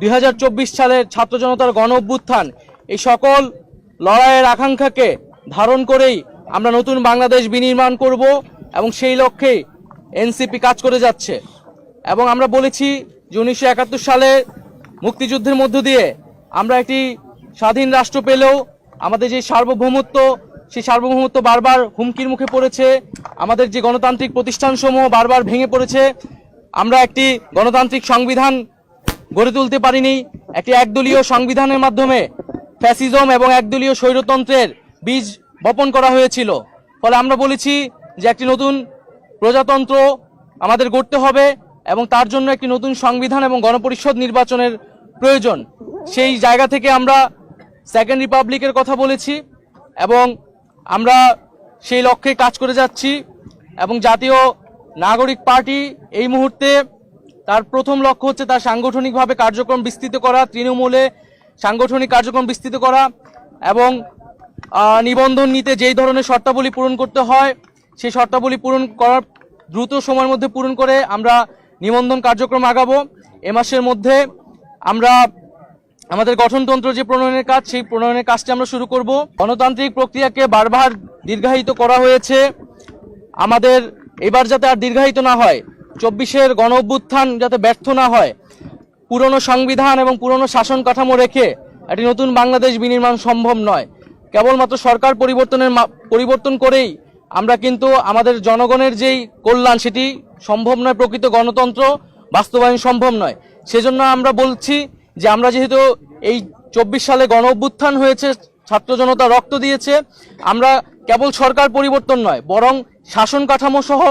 2024 সালের ছাত্র জনতার গণ অভ্যুত্থান এই সকল লড়াইয়ের আকাঙ্ক্ষাকে ধারণ করেই আমরা নতুন বাংলাদেশ বিনির্মাণ করব এবং সেই লক্ষ্যে এনসিপি কাজ করে যাচ্ছে। এবং আমরা বলেছি যে 1971 সালে মুক্তিযুদ্ধের মধ্য দিয়ে আমরা একটি স্বাধীন রাষ্ট্র পেলেও আমাদের যে সার্বভৌমত্ব, সেই সার্বভৌমত্ব বারবার হুমকির মুখে পড়েছে। আমাদের যে গণতান্ত্রিক প্রতিষ্ঠানসমূহ বারবার ভেঙে পড়েছে। আমরা একটি গণতান্ত্রিক সংবিধান গড়ে তুলতে পারিনি। একটি একদলীয় সংবিধানের মাধ্যমে ফ্যাসিজম এবং একদলীয় স্বৈরতন্ত্রের বীজ বপন করা হয়েছিল। ফলে আমরা বলেছি যে একটি নতুন প্রজাতন্ত্র আমাদের গড়তে হবে এবং তার জন্য একটি নতুন সংবিধান এবং গণপরিষদ নির্বাচনের প্রয়োজন। সেই জায়গা থেকে আমরা সেকেন্ড রিপাবলিকের কথা বলেছি এবং আমরা সেই লক্ষ্যে কাজ করে যাচ্ছি। এবং জাতীয় নাগরিক পার্টি এই মুহূর্তে তার প্রথম লক্ষ্য হচ্ছে তার সাংগঠনিকভাবে কার্যক্রম বিস্তৃত করা, তৃণমূলে সাংগঠনিক কার্যক্রম বিস্তৃত করা এবং নিবন্ধন নিতে যেই ধরনের শর্তাবলী পূরণ করতে হয় সেই শর্তাবলী পূরণ করার দ্রুত সময়ের মধ্যে পূরণ করে আমরা নিবন্ধন কার্যক্রম আগাবো। এ মাসের মধ্যে আমরা আমাদের গঠনতন্ত্র যে প্রণয়নের কাজ, সেই প্রণয়নের কাজটি আমরা শুরু করব। গণতান্ত্রিক প্রক্রিয়াকে বারবার দীর্ঘায়িত করা হয়েছে, আমাদের এবার যাতে আর দীর্ঘায়িত না হয়, 24-এর গণ অভ্যুত্থান যাতে ব্যর্থ না হয়, পুরনো সংবিধান এবং পুরনো শাসন কাঠামো রেখে একটি নতুন বাংলাদেশ বিনির্মাণ সম্ভব নয়। কেবলমাত্র সরকার পরিবর্তন করেই আমরা কিন্তু আমাদের জনগণের যেই কল্যাণ সেটি সম্ভব নয়, প্রকৃত গণতন্ত্র বাস্তবায়ন সম্ভব নয়। সেজন্য আমরা বলছি যে আমরা যেহেতু এই 24 সালে গণ অভ্যুত্থান হয়েছে, ছাত্র জনতা রক্ত দিয়েছে, আমরা কেবল সরকার পরিবর্তন নয় বরং শাসন কাঠামো সহ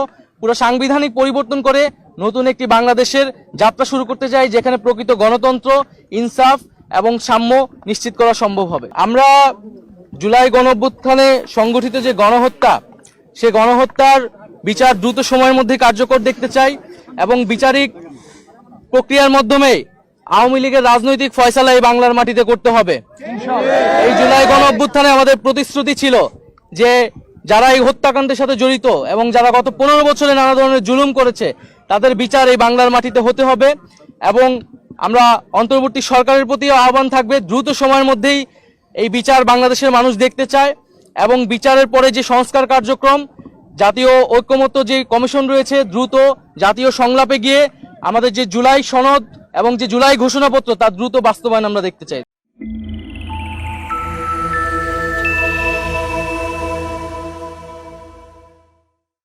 পুরো সাংবিধানিক পরিবর্তন করে নতুন একটি বাংলাদেশের যাত্রা শুরু করতে চাই, যেখানে প্রকৃত গণতন্ত্র, ইনসাফ এবং সাম্য নিশ্চিত করা সম্ভব হবে। আমরা জুলাই গণ অভ্যুত্থানে সংগঠিত যে গণহত্যা, সে গণহত্যার বিচার দ্রুত সময়ের মধ্যে কার্যকর দেখতে চাই এবং বিচারিক প্রক্রিয়ার মাধ্যমে আওয়ামী লীগের রাজনৈতিক ফয়সালা এই বাংলার মাটিতে করতে হবে। এই জুলাই গণ অভ্যুত্থানে আমাদের প্রতিশ্রুতি ছিল যে যারা এই হত্যাকাণ্ডের সাথে জড়িত এবং যারা গত 15 বছরে নানা ধরনের জুলুম করেছে তাদের বিচার এই বাংলার মাটিতে হতে হবে। এবং আমরা অন্তর্বর্তী সরকারের প্রতি আহ্বান থাকবে দ্রুত সময়ের মধ্যেই এই বিচার বাংলাদেশের মানুষ দেখতে চায় এবং বিচারের পরে যে সংস্কার কার্যক্রম, জাতীয় ঐক্যমত্য যে কমিশন রয়েছে, দ্রুত জাতীয় সংলাপে গিয়ে আমাদের যে জুলাই সনদ এবং যে জুলাই ঘোষণাপত্র তার দ্রুত বাস্তবায়ন আমরা দেখতে চাই।